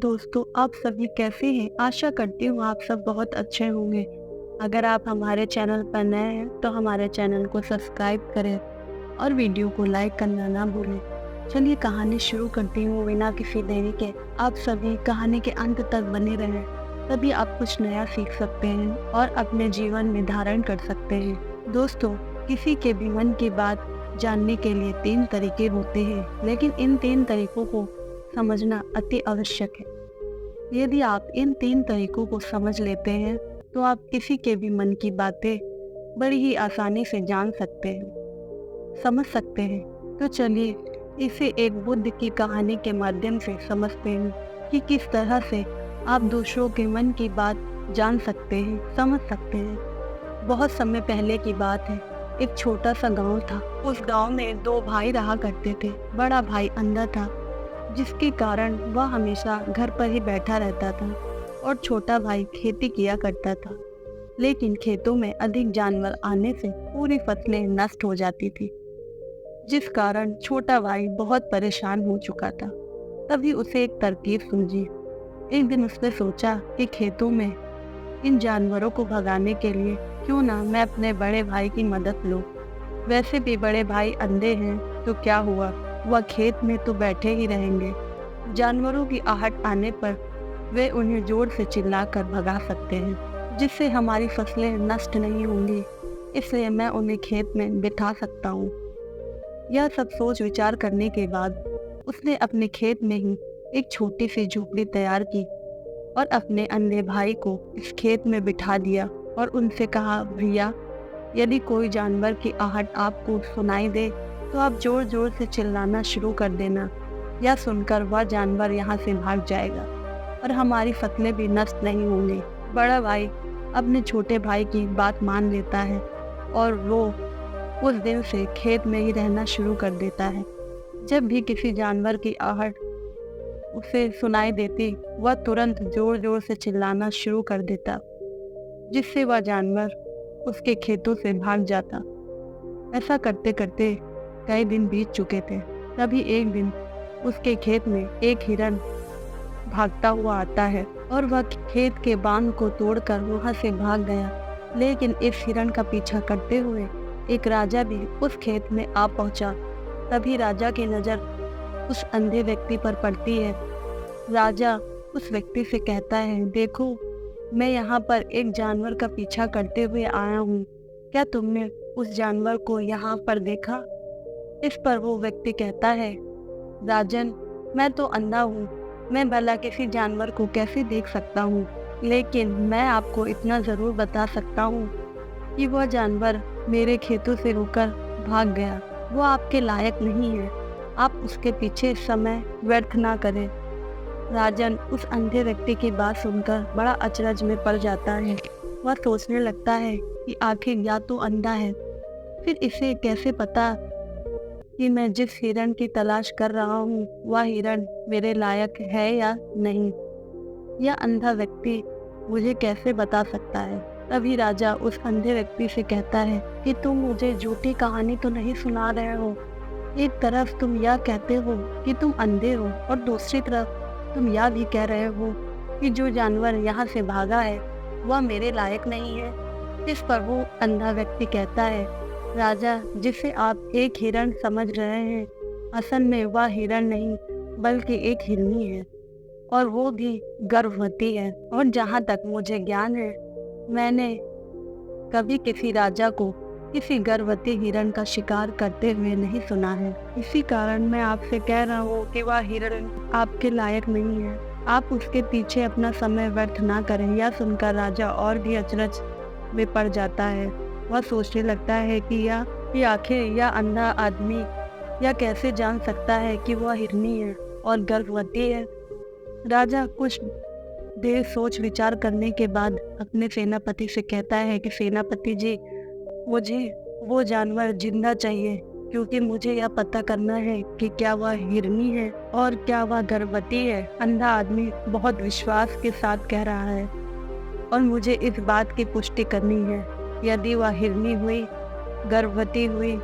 दोस्तों, आप सभी कैसे हैं? आशा करती हूँ आप सब बहुत अच्छे होंगे। अगर आप हमारे चैनल पर नए हैं तो हमारे चैनल को सब्सक्राइब करें और वीडियो को लाइक करना ना भूलें। चलिए कहानी शुरू करती हूँ बिना किसी देरी के। आप सभी कहानी के अंत तक बने रहें, तभी आप कुछ नया सीख सकते हैं और अपने जीवन में धारण कर सकते हैं। दोस्तों, किसी के भी मन की बात जानने के लिए 3 तरीके होते हैं, लेकिन इन 3 तरीकों को समझना अति आवश्यक है। यदि आप इन 3 तरीकों को समझ लेते हैं तो आप किसी के भी मन की बातें बड़ी ही आसानी से जान सकते हैं, समझ सकते हैं। तो चलिए इसे एक बुद्ध की कहानी के माध्यम से समझते हैं कि किस तरह से आप दूसरों के मन की बात जान सकते हैं, समझ सकते हैं। बहुत समय पहले की बात है। एक छोटा सा गांव था। उस गांव में 2 भाई रहा करते थे। बड़ा भाई अंधा था, जिसके कारण वह हमेशा घर पर ही बैठा रहता था, और छोटा भाई खेती किया करता था। लेकिन खेतों में अधिक जानवर आने से पूरी फसलें नष्ट हो जाती थी, जिस कारण छोटा भाई बहुत परेशान हो चुका था। तभी उसे एक तरकीब सूझी। एक दिन उसने सोचा कि खेतों में इन जानवरों को भगाने के लिए क्यों ना मैं अपने बड़े भाई की मदद लूं। वैसे भी बड़े भाई अंधे हैं तो क्या हुआ, वह खेत में तो बैठे ही रहेंगे। जानवरों की आहट आने पर वे उन्हें जोर से चिल्लाकर भगा सकते हैं, जिससे हमारी फसलें नष्ट नहीं होंगी। इसलिए मैं उन्हें खेत में बिठा सकता हूँ। यह सब सोच विचार करने के बाद उसने अपने खेत में ही एक छोटी सी झोपड़ी तैयार की और अपने अंधे भाई को इस खेत में बिठा दिया और उनसे कहा, भैया, यदि कोई जानवर की आहट आपको सुनाई दे तो आप जोर जोर से चिल्लाना शुरू कर देना। यह सुनकर वह जानवर यहाँ से भाग जाएगा और हमारी फसलें भी नष्ट नहीं होंगी। बड़ा भाई अपने छोटे भाई की बात मान लेता है और वो उस दिन से खेत में ही रहना शुरू कर देता है। जब भी किसी जानवर की आहट उसे सुनाई देती, वह तुरंत जोर जोर से चिल्लाना शुरू कर देता, जिससे वह जानवर उसके खेतों से भाग जाता। ऐसा करते करते कई दिन बीत चुके थे। तभी एक दिन उसके खेत में एक हिरन भागता हुआ आता है और वह खेत के बांध को तोड़कर वहां से भाग गया। लेकिन इस हिरन का पीछा करते हुए एक राजा भी उस खेत में आ पहुंचा। तभी राजा की नज़र उस अंधे व्यक्ति पर पड़ती है। राजा उस व्यक्ति से कहता है, देखो, मैं यहाँ पर एक जानवर का पीछा करते हुए आया हूँ। क्या तुमने उस जानवर को यहाँ पर देखा? इस पर वो व्यक्ति कहता है, राजन, मैं तो अंधा हूँ, मैं भला किसी जानवर को कैसे देख सकता हूँ। लेकिन मैं आपको इतना ज़रूर बता सकता हूँ कि वह जानवर मेरे खेतों से होकर भाग गया। वो आपके लायक नहीं है। आप उसके पीछे समय व्यर्थ ना करें। राजन उस अंधे व्यक्ति की बात सुनकर बड़ा अचरज में पड़ जाता है। वह सोचने लगता है कि आखिर या तो अंधा है, फिर इसे कैसे पता कि मैं जिस हिरण की तलाश कर रहा हूँ वह हिरण मेरे लायक है या नहीं। यह अंधा व्यक्ति मुझे कैसे बता सकता है। तभी राजा उस अंधे व्यक्ति से कहता है कि तुम मुझे झूठी कहानी तो नहीं सुना रहे हो। एक तरफ तुम यह कहते हो कि तुम अंधे हो और दूसरी तरफ तुम यह भी कह रहे हो कि जो जानवर यहाँ से भागा है वह मेरे लायक नहीं है। इस पर वो अंधा व्यक्ति कहता है, राजा, जिसे आप एक हिरण समझ रहे हैं, असल में वह हिरण नहीं बल्कि एक हिरनी है, और वो भी गर्भवती है। और जहाँ तक मुझे ज्ञान है, मैंने कभी किसी राजा को किसी गर्भवती हिरण का शिकार करते हुए नहीं सुना है। इसी कारण मैं आपसे कह रहा हूँ कि वह हिरण आपके लायक नहीं है। आप उसके पीछे अपना समय व्यर्थ ना करें। यह सुनकर राजा और भी अचरज में पड़ जाता है। वह सोचने लगता है कि आखिर यह अंधा आदमी यह कैसे जान सकता है कि वह हिरनी है और गर्भवती है। राजा कुछ देर सोच विचार करने के बाद अपने सेनापति से कहता है कि सेनापति जी, मुझे वो जानवर जिंदा चाहिए, क्योंकि मुझे यह पता करना है कि क्या वह हिरनी है और क्या वह गर्भवती है। अंधा आदमी बहुत विश्वास के साथ कह रहा है और मुझे इस बात की पुष्टि करनी है। यदि वह हिरनी हुई, गर्भवती हुई,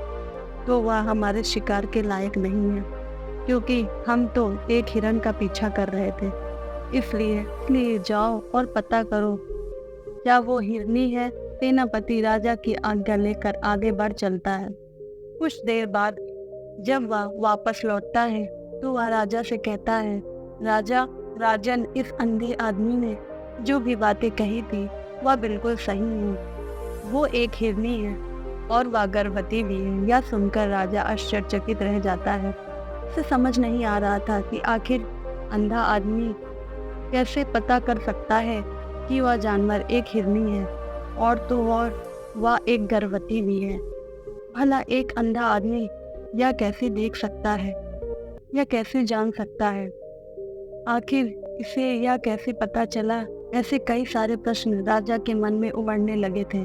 तो वह हमारे शिकार के लायक नहीं है, क्योंकि हम तो एक हिरण का पीछा कर रहे थे। इसलिए जाओ और पता करो क्या वो हिरनी है। सेनापति राजा की आज्ञा लेकर आगे बढ़ चलता है। कुछ देर बाद जब वह वापस लौटता है तो वह राजा से कहता है, राजा राजन, इस अंधे आदमी ने जो भी बातें कही थी वह बिल्कुल सही है। वो एक हिरनी है और वह गर्भवती भी है। यह सुनकर राजा आश्चर्यचकित रह जाता है। उसे समझ नहीं आ रहा था कि आखिर अंधा आदमी कैसे पता कर सकता है कि वह जानवर एक हिरनी है और तो और वह एक गर्भवती भी है। भला एक अंधा आदमी यह कैसे देख सकता है, यह कैसे जान सकता है, आखिर इसे यह कैसे पता चला। ऐसे कई सारे प्रश्न राजा के मन में उमड़ने लगे थे।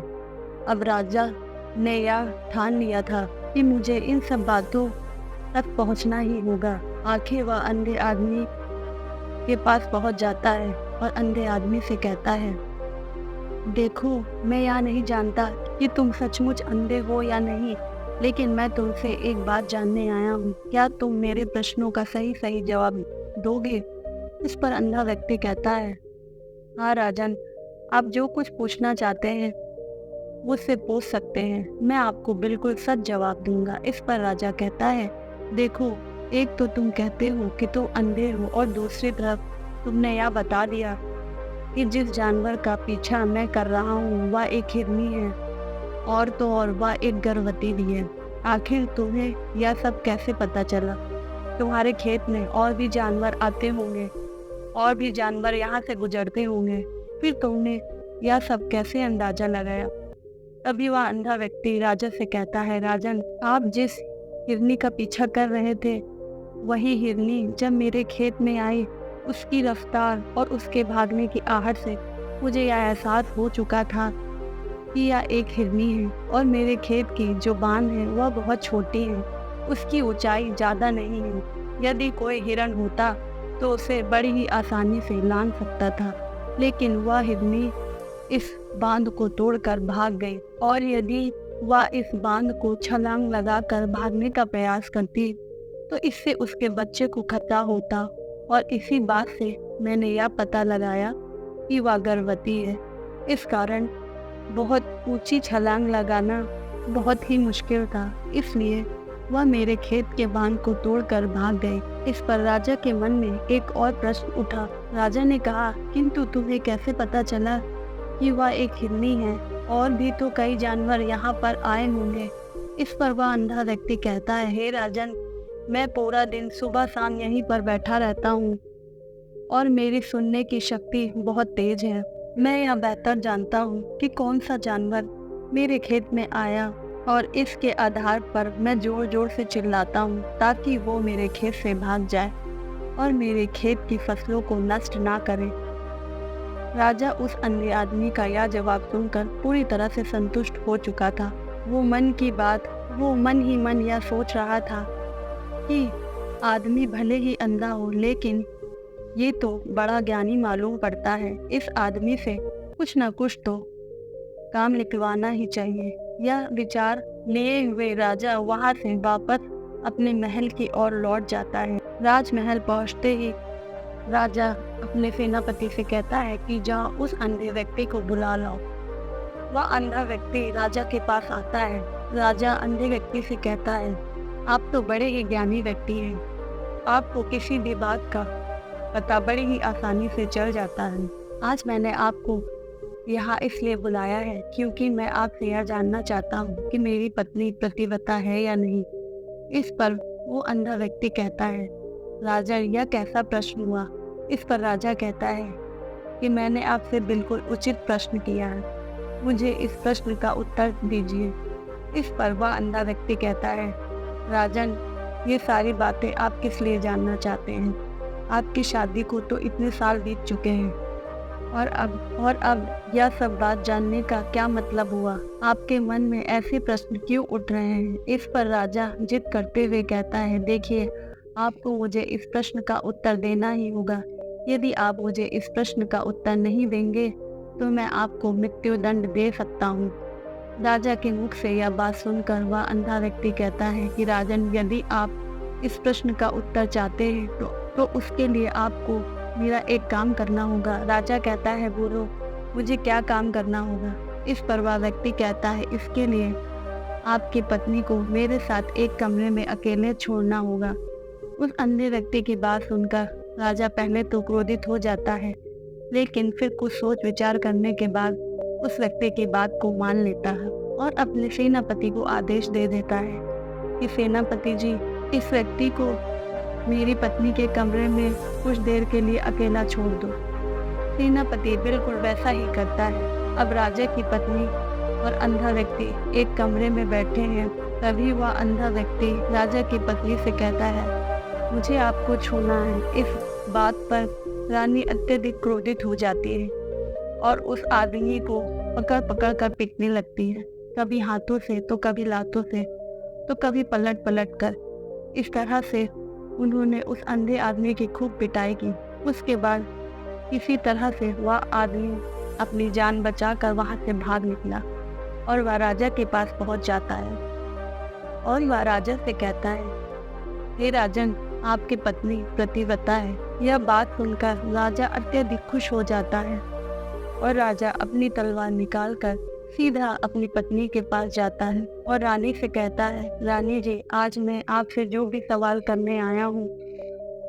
अब राजा ने यह ठान लिया था कि मुझे इन सब बातों तक पहुंचना ही होगा। आखिर वह अंधे आदमी के पास पहुंच जाता है और अंधे आदमी से कहता है, देखो, मैं यह नहीं जानता कि तुम सचमुच अंधे हो या नहीं, लेकिन मैं तुमसे एक बात जानने आया हूँ। क्या तुम मेरे प्रश्नों का सही सही जवाब दोगे? इस पर अंधा व्यक्ति कहता है, हाँ राजन, आप जो कुछ पूछना चाहते हैं मुझसे पूछ सकते हैं, मैं आपको बिल्कुल सच जवाब दूंगा। इस पर राजा कहता है, देखो, एक तो तुम कहते हो कि तुम अंधे हो और दूसरी तरफ तुमने यह बता दिया कि जिस जानवर का पीछा मैं कर रहा हूँ वह एक हिरनी है और तो और वह एक गर्भवती भी है। आखिर तुम्हें यह सब कैसे पता चला? तुम्हारे खेत में और भी जानवर आते होंगे और भी जानवर यहाँ से गुजरते होंगे, फिर तुमने यह सब कैसे अंदाजा लगाया? तभी वह अंधा व्यक्ति राजा से कहता है, राजन, आप जिस हिरनी का पीछा कर रहे थे वही हिरनी जब मेरे खेत में आई, उसकी रफ्तार और उसके भागने की आहट से मुझे यह एहसास हो चुका था कि यह एक हिरनी है और मेरे खेत की जो बांध है वह बहुत छोटी है, उसकी ऊंचाई ज़्यादा नहीं है। यदि कोई हिरण होता तो उसे बड़ी ही आसानी से लांघ सकता था, लेकिन वह हिरनी इस बांध को तोड़कर भाग गई और यदि वह इस बांध को छलांग लगाकर भागने का प्रयास करती तो इससे उसके बच्चे को खतरा होता और इसी बात से मैंने यह पता लगाया कि वह गर्भवती है। इस कारण बहुत ऊंची छलांग लगाना बहुत ही मुश्किल था, इसलिए वह मेरे खेत के बांध को तोड़कर भाग गई। इस पर राजा के मन में एक और प्रश्न उठा। राजा ने कहा, किंतु तुम्हें कैसे पता चला कि वह एक हिरनी है? और भी तो कई जानवर यहाँ पर आए होंगे। इस पर वह अंधा व्यक्ति कहता है, हे राजन, मैं पूरा दिन सुबह शाम यहीं पर बैठा रहता हूँ और मेरी सुनने की शक्ति बहुत तेज है। मैं यह बेहतर जानता हूँ कि कौन सा जानवर मेरे खेत में आया और इसके आधार पर मैं जोर जोर से चिल्लाता हूँ ताकि वो मेरे खेत से भाग जाए और मेरे खेत की फसलों को नष्ट ना करे। राजा उस अंधे आदमी का यह जवाब सुनकर पूरी तरह से संतुष्ट हो चुका था। वो मन ही मन यह सोच रहा था कि आदमी भले ही अंधा हो, लेकिन ये तो बड़ा ज्ञानी मालूम पड़ता है। इस आदमी से कुछ न कुछ तो काम निकलवाना ही चाहिए। यह विचार लिए हुए राजा वहां से वापस अपने महल की ओर लौट जाता है। राजमहल पहुंचते ही राजा अपने सेनापति से कहता है कि जाओ उस अंधे व्यक्ति को बुला लाओ। वह अंधा व्यक्ति राजा के पास आता है। राजा अंधे व्यक्ति से कहता है, आप तो बड़े ही ज्ञानी व्यक्ति हैं, आपको किसी भी बात का पता बड़ी ही आसानी से चल जाता है। आज मैंने आपको यहाँ इसलिए बुलाया है क्योंकि मैं आपसे यह जानना चाहता हूँ कि मेरी पत्नी प्रतिव्रता है या नहीं। इस पर वो अंधा व्यक्ति कहता है, राजा, यह कैसा प्रश्न हुआ? इस पर राजा कहता है कि मैंने आपसे बिल्कुल उचित प्रश्न किया है, मुझे इस प्रश्न का उत्तर दीजिए। इस पर वह अंधा व्यक्ति कहता है, राजन, ये सारी बातें आप किस लिए जानना चाहते हैं? आपकी शादी को तो इतने साल बीत चुके हैं और अब यह सब बात जानने का क्या मतलब हुआ? आपके मन में ऐसे प्रश्न क्यों उठ रहे हैं? इस पर राजा जिद करते हुए कहता है, देखिए, आपको मुझे इस प्रश्न का उत्तर देना ही होगा। यदि आप मुझे इस प्रश्न का उत्तर नहीं देंगे तो मैं आपको मृत्यु दंड दे सकता हूँ। राजा के मुख से यह बात सुनकर वह अंधा व्यक्ति कहता है कि राजन, यदि आप इस प्रश्न का उत्तर चाहते हैं तो उसके लिए आपको मेरा एक काम करना होगा। राजा कहता है, बोलो मुझे क्या काम करना होगा। इस पर वह व्यक्ति कहता है, इसके लिए आपकी पत्नी को मेरे साथ एक कमरे में अकेले छोड़ना होगा। उस अंधे व्यक्ति की बात सुनकर राजा पहले तो क्रोधित हो जाता है, लेकिन फिर कुछ सोच विचार करने के बाद उस व्यक्ति की बात को मान लेता है और अपने सेनापति को आदेश दे देता है कि सेनापति जी, इस व्यक्ति को मेरी पत्नी के कमरे में कुछ देर के लिए अकेला छोड़ दो। सेनापति बिल्कुल वैसा ही करता है। अब राजा की पत्नी और अंधा व्यक्ति एक कमरे में बैठे हैं। तभी वह अंधा व्यक्ति राजा की पत्नी से कहता है, मुझे आपको छूना है। इस बात पर रानी अत्यधिक क्रोधित हो जाती है और उस आदमी को पकड़ पकड़ कर पीटने लगती है, कभी हाथों से तो कभी लातों से तो कभी पलट पलट कर। इस तरह से उन्होंने उस अंधे आदमी की खूब पिटाई की। उसके बाद किसी तरह से वह आदमी अपनी जान बचाकर वहां से भाग निकला और वह राजा के पास पहुंच जाता है और वह राजा से कहता है, हे राजन, आपकी पत्नी प्रतिव्रता है। यह बात सुनकर राजा अत्यधिक खुश हो जाता है और राजा अपनी तलवार निकालकर सीधा अपनी पत्नी के पास जाता है और रानी से कहता है, रानी जी, आज मैं आपसे जो भी सवाल करने आया हूँ,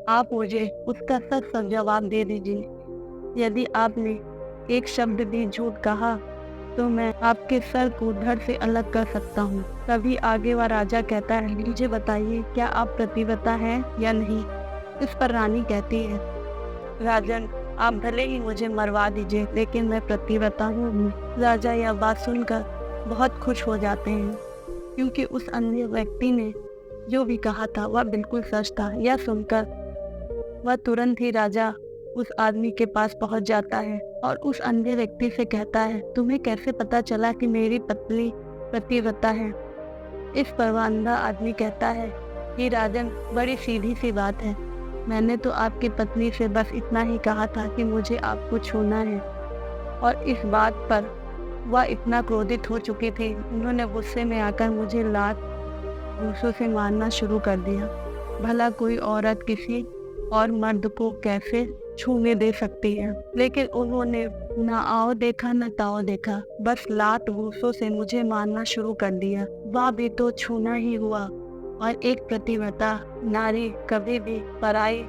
आप मुझे उसका सच सच जवाब दे दीजिए। यदि आपने एक शब्द भी झूठ कहा तो मैं आपके सर को धड़ से अलग कर सकता हूँ। तभी आगे वह राजा कहता है, मुझे बताइए, क्या आप प्रतिव्रता हैं या नहीं। इस पर रानी कहती है, राजन, आप भले ही मुझे मरवा दीजिए, लेकिन मैं प्रतिव्रता हूँ। राजा यह बात सुनकर बहुत खुश हो जाते हैं, क्योंकि उस अन्य व्यक्ति ने जो भी कहा था वह बिल्कुल सच था। यह सुनकर वह तुरंत ही राजा उस आदमी के पास पहुंच जाता है और उस अंधे व्यक्ति से कहता है, तुम्हें कैसे पता चला कि मेरी पत्नी प्रतिव्रता है। इस पर वह अंधा आदमी कहता है कि राजन, बड़ी सीधी सी बात है। मैंने तो आपकी पत्नी से बस इतना ही कहा था कि मुझे आपको छूना है, और इस बात पर वह इतना क्रोधित हो चुकी थी, उन्होंने गुस्से में आकर मुझे लात घूंसों से मारना शुरू कर दिया। भला कोई औरत किसी और मर्द को कैसे छूने दे सकती है, लेकिन उन्होंने ना आओ देखा न ताओ देखा, बस लात घूंसों से मुझे मारना शुरू कर दिया। वह भी तो छूना ही हुआ, और एक प्रतिव्रता नारी कभी भी पराई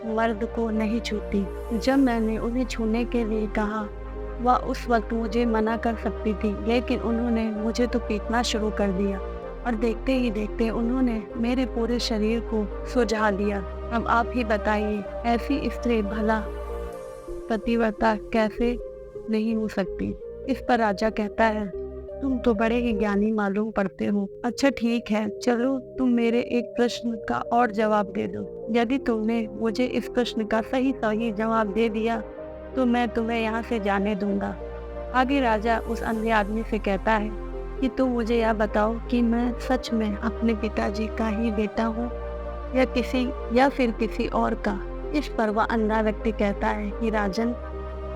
मर्द को नहीं छूती। जब मैंने उन्हें छूने के लिए कहा, वह उस वक्त मुझे मना कर सकती थी, लेकिन उन्होंने मुझे तो पीटना शुरू कर दिया और देखते ही देखते उन्होंने मेरे पूरे शरीर को सुझा दिया। अब आप ही बताइए, ऐसी स्त्री भला पतिव्रता कैसे नहीं हो सकती। इस पर राजा कहता है, तुम तो बड़े ही ज्ञानी मालूम पड़ते हो। अच्छा ठीक है, चलो तुम मेरे एक प्रश्न का और जवाब दे दो। यदि तुमने मुझे इस प्रश्न का सही सही जवाब दे दिया तो मैं तुम्हें यहाँ से जाने दूंगा। आगे राजा उस अंधे आदमी से कहता है कि तुम मुझे यह बताओ कि मैं सच में अपने पिताजी का ही बेटा हूँ या फिर किसी और का। इस पर वह अंधा व्यक्ति कहता है कि राजन,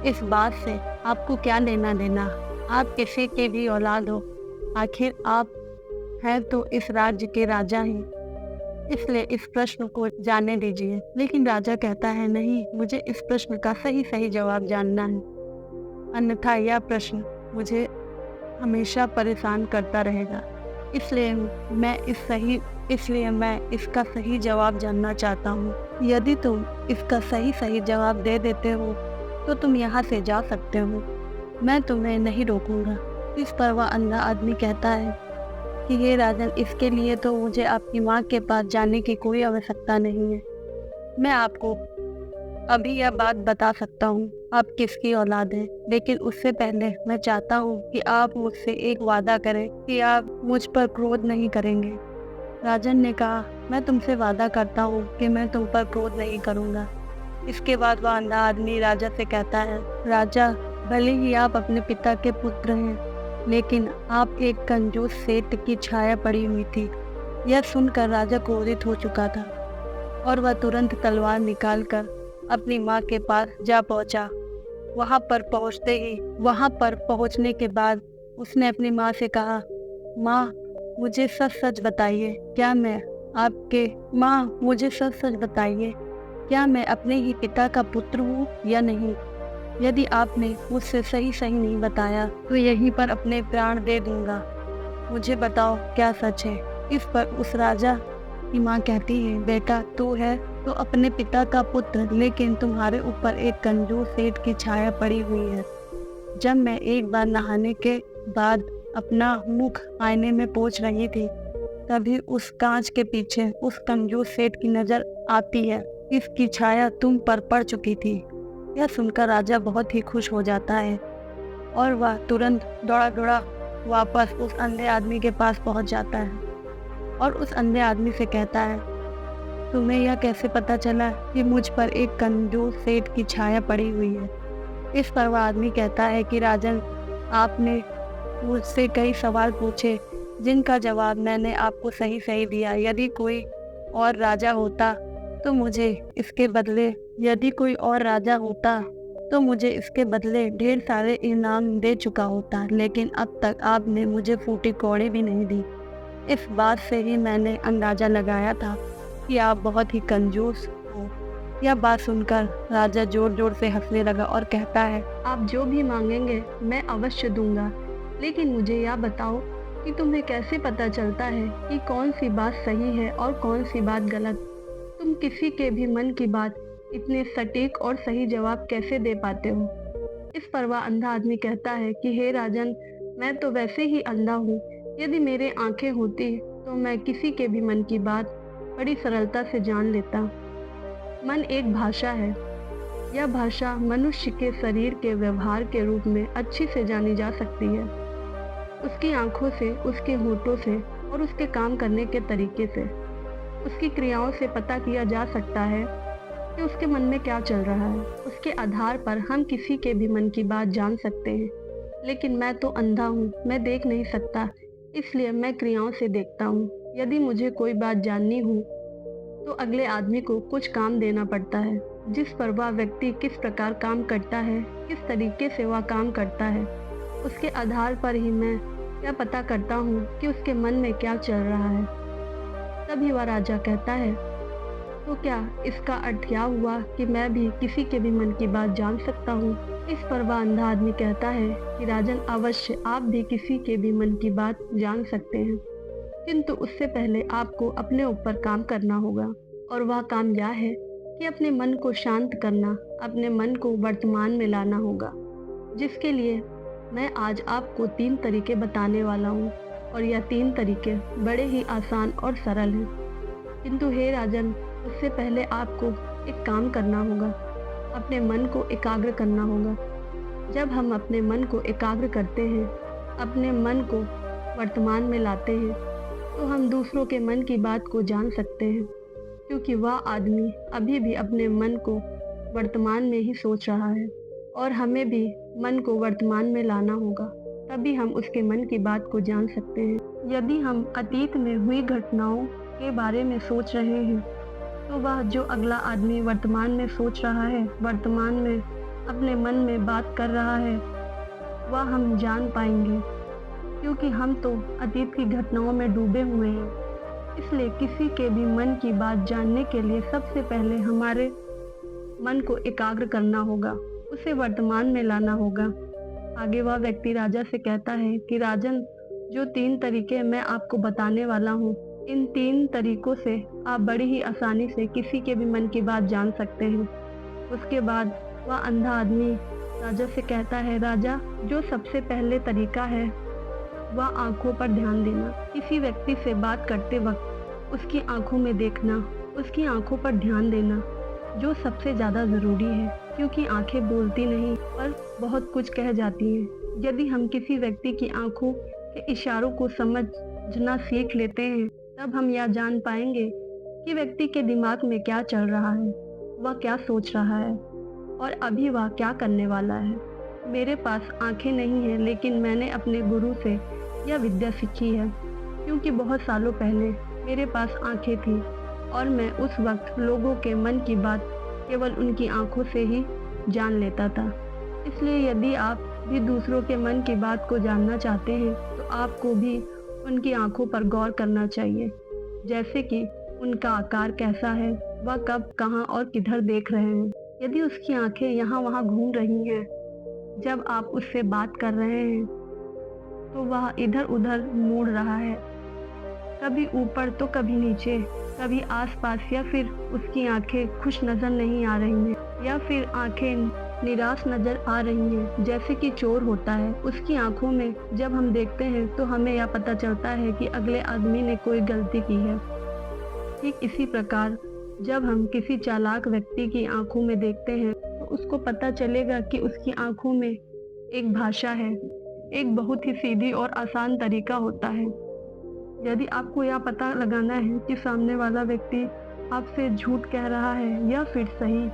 इस बात से आपको क्या लेना देना, आप किसी के भी औलाद हो, आखिर आप हैं तो इस राज्य के राजा ही, इसलिए इस प्रश्न को जानने दीजिए। लेकिन राजा कहता है, नहीं, मुझे इस प्रश्न का सही सही जवाब जानना है, अन्यथा यह प्रश्न मुझे हमेशा परेशान करता रहेगा। इसलिए मैं इसका सही जवाब जानना चाहता हूँ। यदि तुम इसका सही सही जवाब दे देते हो तो तुम यहाँ से जा सकते हो, मैं तुम्हें नहीं रोकूंगा। इस पर वह अंधा आदमी कहता है कि हे राजन, इसके लिए तो मुझे आपकी माँ के पास जाने की कोई आवश्यकता नहीं है। मैं आपको अभी यह बात बता सकता हूँ, आप किसकी औलाद हैं, लेकिन उससे पहले मैं चाहता हूँ कि आप मुझसे एक वादा करें कि आप मुझ पर क्रोध नहीं करेंगे। राजन ने कहा, मैं तुमसे वादा करता हूँ कि मैं तुम पर क्रोध नहीं करूँगा। इसके बाद वह अंधा आदमी राजा से कहता है, राजा, भले ही आप अपने पिता के पुत्र हैं, लेकिन आप एक कंजूस सेठ की छाया पड़ी हुई थी। यह सुनकर राजा क्रोधित हो चुका था और वह तुरंत तलवार निकालकर अपनी माँ के पास जा पहुंचा। वहां पर पहुंचने के बाद उसने अपनी माँ से कहा, माँ, मुझे सच सच बताइए, क्या मैं आपके माँ मुझे सच सच बताइए, क्या मैं अपने ही पिता का पुत्र हूँ या नहीं? यदि आपने मुझसे सही सही नहीं बताया तो यहीं पर अपने प्राण दे दूंगा। मुझे बताओ क्या सच है? इस पर उस राजा की माँ कहती है, बेटा तू है तो अपने पिता का पुत्र, लेकिन तुम्हारे ऊपर एक कंजूस सेठ की छाया पड़ी हुई है। जब मैं एक बार नहाने के बाद अपना मुख आईने में पोंछ रही थी, तभी उस कांच के पीछे उस कंजूस सेठ की नजर आती है। इसकी छाया तुम पर पड़ चुकी थी। यह सुनकर राजा बहुत ही खुश हो जाता है और वह तुरंत दौड़ा दौड़ा वापस उस अंधे आदमी के पास पहुंच जाता है और उस अंधे आदमी से कहता है, तुम्हें यह कैसे पता चला कि मुझ पर एक कंजूस सेठ की छाया पड़ी हुई है? इस पर वह आदमी कहता है कि राजन, आपने मुझसे कई सवाल पूछे जिनका जवाब मैंने आपको सही सही दिया। यदि कोई और राजा होता तो मुझे इसके बदले यदि कोई और राजा होता तो मुझे इसके बदले ढेर सारे इनाम दे चुका होता, लेकिन अब तक आपने मुझे फूटी कौड़ी भी नहीं दी। इस बात से ही मैंने अंदाजा लगाया था कि आप बहुत ही कंजूस हो। यह बात सुनकर राजा जोर जोर से हंसने लगा और कहता है, आप जो भी मांगेंगे मैं अवश्य दूंगा, लेकिन मुझे यह बताओ कि तुम्हें कैसे पता चलता है कि कौन सी बात सही है और कौन सी बात गलत? तुम किसी के भी मन की बात इतने सटीक और सही जवाब कैसे दे पाते हो? इस पर वह अंधा आदमी कहता है कि हे राजन, मैं तो वैसे ही अंधा हूँ। यदि मेरे आंखें होती तो मैं किसी के भी मन की बात बड़ी सरलता से जान लेता। मन एक भाषा है। यह भाषा मनुष्य के शरीर के व्यवहार के रूप में अच्छी से जानी जा सकती है। उसकी आंखों से, उसके होठों से और उसके काम करने के तरीके से, उसकी क्रियाओं से पता किया जा सकता है कि उसके मन में क्या चल रहा है। उसके आधार पर हम किसी के भी मन की बात जान सकते हैं। लेकिन मैं तो अंधा हूँ, मैं देख नहीं सकता, इसलिए मैं क्रियाओं से देखता हूँ। यदि मुझे कोई बात जाननी हो तो अगले आदमी को कुछ काम देना पड़ता है, जिस पर वह व्यक्ति किस प्रकार काम करता है, किस तरीके से वह काम करता है, उसके आधार पर ही मैं यह पता करता हूँ कि उसके मन में क्या चल रहा है। तभी वह राजा कहता है, तो क्या इसका अर्थ यह हुआ कि मैं भी किसी के भी मन की बात जान सकता हूँ? इस पर वह अंधा आदमी कहता है कि राजन, अवश्य आप भी किसी के भी मन की बात जान सकते हैं, किंतु उससे पहले आपको अपने ऊपर काम करना होगा। और वह काम यह है कि अपने मन को शांत करना, अपने मन को वर्तमान में लाना होगा, जिसके लिए मैं आज आपको 3 तरीके बताने वाला हूँ। और यह 3 तरीके बड़े ही आसान और सरल हैं। किंतु हे राजन, उससे पहले आपको एक काम करना होगा, अपने मन को एकाग्र करना होगा। जब हम अपने मन को एकाग्र करते हैं, अपने मन को वर्तमान में लाते हैं, तो हम दूसरों के मन की बात को जान सकते हैं, क्योंकि वह आदमी अभी भी अपने मन को वर्तमान में ही सोच रहा है। और हमें भी मन को वर्तमान में लाना होगा, तभी हम उसके मन की बात को जान सकते हैं। यदि हम अतीत में हुई घटनाओं के बारे में सोच रहे हैं, तो वह जो अगला आदमी वर्तमान में सोच रहा है, वर्तमान में अपने मन में बात कर रहा है, वह हम जान पाएंगे, क्योंकि हम तो अतीत की घटनाओं में डूबे हुए हैं। इसलिए किसी के भी मन की बात जानने के लिए सबसे पहले हमारे मन को एकाग्र करना होगा, उसे वर्तमान में लाना होगा। आगे वह व्यक्ति राजा से कहता है कि राजन, जो 3 तरीके मैं आपको बताने वाला हूँ, इन 3 तरीकों से आप बड़ी ही आसानी से किसी के भी मन की बात जान सकते हैं। उसके बाद वह अंधा आदमी राजा से कहता है, राजा, जो सबसे पहले तरीका है वह आंखों पर ध्यान देना। किसी व्यक्ति से बात करते वक्त उसकी आंखों में देखना, उसकी आंखों पर ध्यान देना, जो सबसे ज़्यादा ज़रूरी है, क्योंकि आंखें बोलती नहीं पर बहुत कुछ कह जाती हैं। यदि हम किसी व्यक्ति की आंखों के इशारों को समझना सीख लेते हैं, तब हम यह जान पाएंगे कि व्यक्ति के दिमाग में क्या चल रहा है, वह क्या सोच रहा है और अभी वह क्या करने वाला है। मेरे पास आंखें नहीं हैं, लेकिन मैंने अपने गुरु से यह विद्या सीखी है, क्योंकि बहुत सालों पहले मेरे पास आंखें थी और मैं उस वक्त लोगों के मन की बात केवल उनकी आंखों से ही जान लेता था। इसलिए यदि आप भी दूसरों के मन की बात को जानना चाहते हैं, तो आपको भी उनकी आंखों पर गौर करना चाहिए, जैसे कि उनका आकार कैसा है, वह कब, कहाँ और किधर देख रहे हैं। यदि उसकी आंखें यहाँ वहाँ घूम रही हैं जब आप उससे बात कर रहे हैं, तो वह इधर उधर मुड़ रहा है, कभी ऊपर तो कभी नीचे, कभी आसपास, या फिर उसकी आंखें खुश नजर नहीं आ रही हैं, या फिर आंखें निराश नजर आ रही हैं, जैसे कि चोर होता है। उसकी आंखों में जब हम देखते हैं तो हमें यह पता चलता है कि अगले आदमी ने कोई गलती की है। ठीक इसी प्रकार जब हम किसी चालाक व्यक्ति की आंखों में देखते हैं तो उसको पता चलेगा कि उसकी आंखों में एक भाषा है, एक बहुत ही सीधी और आसान तरीका होता है। यदि आपको यह पता लगाना है कि सामने वाला व्यक्ति आपसे झूठ कह रहा है या फिर सही,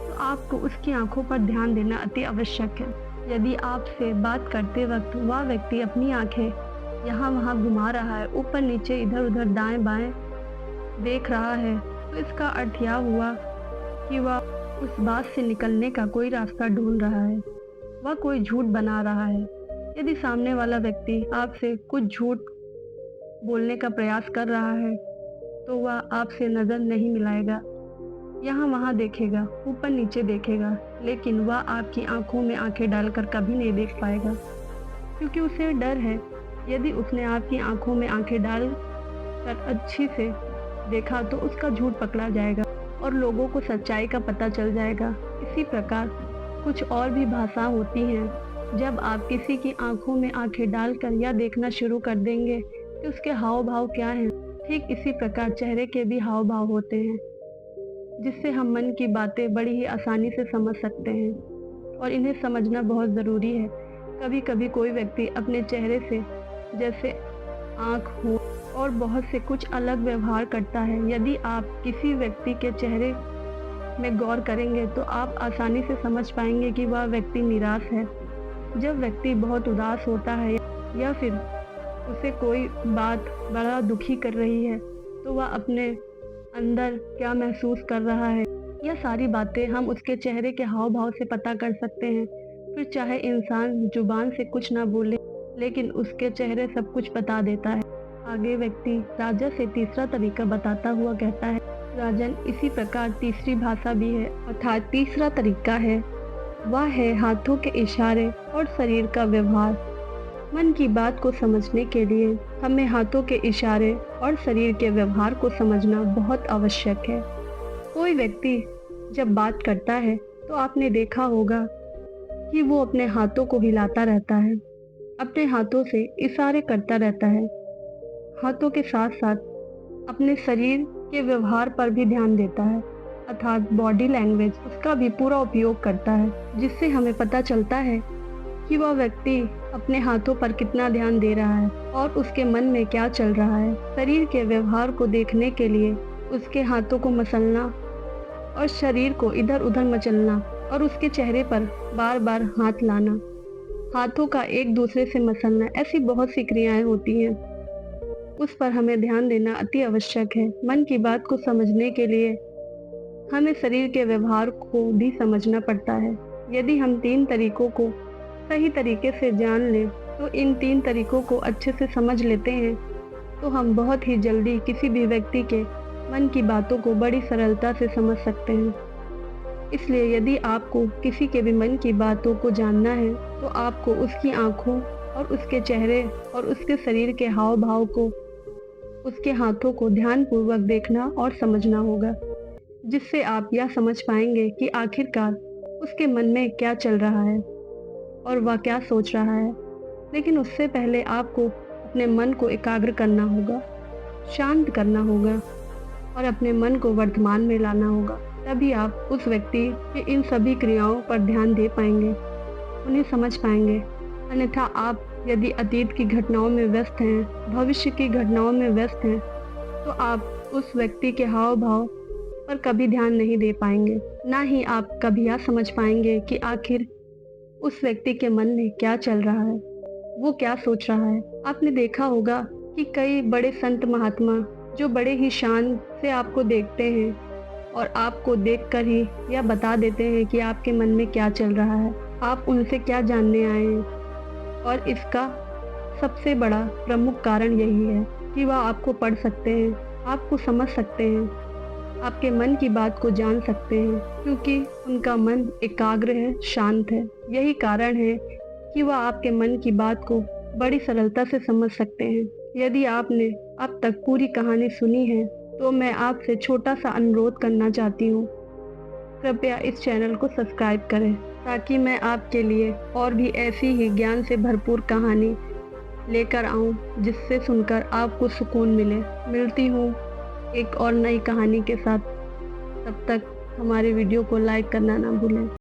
तो आपको उसकी आंखों पर ध्यान देना अति आवश्यक है। यदि आपसे बात करते वक्त वह व्यक्ति अपनी आंखें यहाँ वहाँ घुमा रहा है, ऊपर नीचे इधर उधर दाएं बाएं देख रहा है, तो इसका अर्थ यह हुआ कि वह उस बात से निकलने का कोई रास्ता ढूंढ रहा है, वह कोई झूठ बना रहा है। यदि सामने वाला व्यक्ति आपसे कुछ झूठ बोलने का प्रयास कर रहा है तो वह आपसे नज़र नहीं मिलाएगा, यहाँ वहाँ देखेगा, ऊपर नीचे देखेगा, लेकिन वह आपकी आंखों में आंखें डालकर कभी नहीं देख पाएगा, क्योंकि उसे डर है यदि उसने आपकी आंखों में आंखें डाल कर अच्छी से देखा तो उसका झूठ पकड़ा जाएगा और लोगों को सच्चाई का पता चल जाएगा। इसी प्रकार कुछ और भी भाषा होती हैं। जब आप किसी की आंखों में आंखें डालकर यह देखना शुरू कर देंगे कि उसके हाव भाव क्या हैं, ठीक इसी प्रकार चेहरे के भी हाव भाव होते हैं, जिससे हम मन की बातें बड़ी ही आसानी से समझ सकते हैं और इन्हें समझना बहुत ज़रूरी है। कभी कभी कोई व्यक्ति अपने चेहरे से, जैसे आँख हो और बहुत से कुछ अलग व्यवहार करता है। यदि आप किसी व्यक्ति के चेहरे में गौर करेंगे तो आप आसानी से समझ पाएंगे कि वह व्यक्ति निराश है। जब व्यक्ति बहुत उदास होता है या फिर उसे कोई बात बड़ा दुखी कर रही है तो वह अपने अंदर क्या महसूस कर रहा है, यह सारी बातें हम उसके चेहरे के हाव भाव से पता कर सकते हैं। फिर चाहे इंसान जुबान से कुछ ना बोले, लेकिन उसके चेहरे सब कुछ बता देता है। आगे व्यक्ति राजा से तीसरा तरीका बताता हुआ कहता है, राजन, इसी प्रकार तीसरी भाषा भी है, अर्थात तीसरा तरीका है, वह है हाथों के इशारे और शरीर का व्यवहार। मन की बात को समझने के लिए हमें हाथों के इशारे और शरीर के व्यवहार को समझना बहुत आवश्यक है। कोई व्यक्ति जब बात करता है तो आपने देखा होगा कि वो अपने हाथों को हिलाता रहता है, अपने हाथों से इशारे करता रहता है, हाथों के साथ साथ अपने शरीर के व्यवहार पर भी ध्यान देता है, अर्थात बॉडी लैंग्वेज उसका भी पूरा उपयोग करता है, जिससे हमें पता चलता है कि वह व्यक्ति अपने हाथों पर कितना ध्यान दे रहा है और उसके मन में क्या चल रहा है। शरीर के व्यवहार को देखने के लिए उसके हाथों को मसलना और शरीर को इधर उधर मचलना और उसके चेहरे पर बार बार हाथ लाना, हाथों का एक दूसरे से मसलना, ऐसी बहुत सी क्रियाएं होती हैं। उस पर हमें ध्यान देना अति आवश्यक है। मन की बात को समझने के लिए हमें शरीर के व्यवहार को भी समझना पड़ता है। यदि हम 3 तरीकों को सही तरीके से जान लें, तो इन 3 तरीकों को अच्छे से समझ लेते हैं, तो हम बहुत ही जल्दी किसी भी व्यक्ति के मन की बातों को बड़ी सरलता से समझ सकते हैं। इसलिए यदि आपको किसी के भी मन की बातों को जानना है तो आपको उसकी आंखों और उसके चेहरे और उसके शरीर के हाव भाव को, उसके हाथों को ध्यानपूर्वक देखना और समझना होगा, जिससे आप यह समझ पाएंगे कि आखिरकार उसके मन में क्या चल रहा है और वह क्या सोच रहा है। लेकिन उससे पहले आपको अपने मन को एकाग्र करना होगा, शांत करना होगा और अपने मन को वर्तमान में लाना होगा। तभी आप उस व्यक्ति के इन सभी क्रियाओं पर ध्यान दे पाएंगे, उन्हें समझ पाएंगे। अन्यथा आप यदि अतीत की घटनाओं में व्यस्त हैं, भविष्य की घटनाओं में व्यस्त हैं, तो आप उस व्यक्ति के हाव भाव पर कभी ध्यान नहीं दे पाएंगे। ना ही आप कभी यह समझ पाएंगे कि आखिर उस व्यक्ति के मन में क्या चल रहा है, वो क्या सोच रहा है। आपने देखा होगा कि कई बड़े संत महात्मा जो बड़े ही शान से आपको देखते हैं और आपको देखकर ही यह बता देते हैं कि आपके मन में क्या चल रहा है, आप उनसे क्या जानने आए हैं। और इसका सबसे बड़ा प्रमुख कारण यही है कि वह आपको पढ़ सकते हैं, आपको समझ सकते हैं आपके मन की बात को जान सकते हैं, क्योंकि उनका मन एकाग्र है, शांत है। यही कारण है कि वह आपके मन की बात को बड़ी सरलता से समझ सकते हैं। यदि आपने अब तक पूरी कहानी सुनी है तो मैं आपसे छोटा सा अनुरोध करना चाहती हूँ। कृपया इस चैनल को सब्सक्राइब करें ताकि मैं आपके लिए और भी ऐसी ही ज्ञान से भरपूर कहानी लेकर आऊँ जिससे सुनकर आपको सुकून मिले। मिलती हूँ एक और नई कहानी के साथ। तब तक हमारे वीडियो को लाइक करना ना भूलें।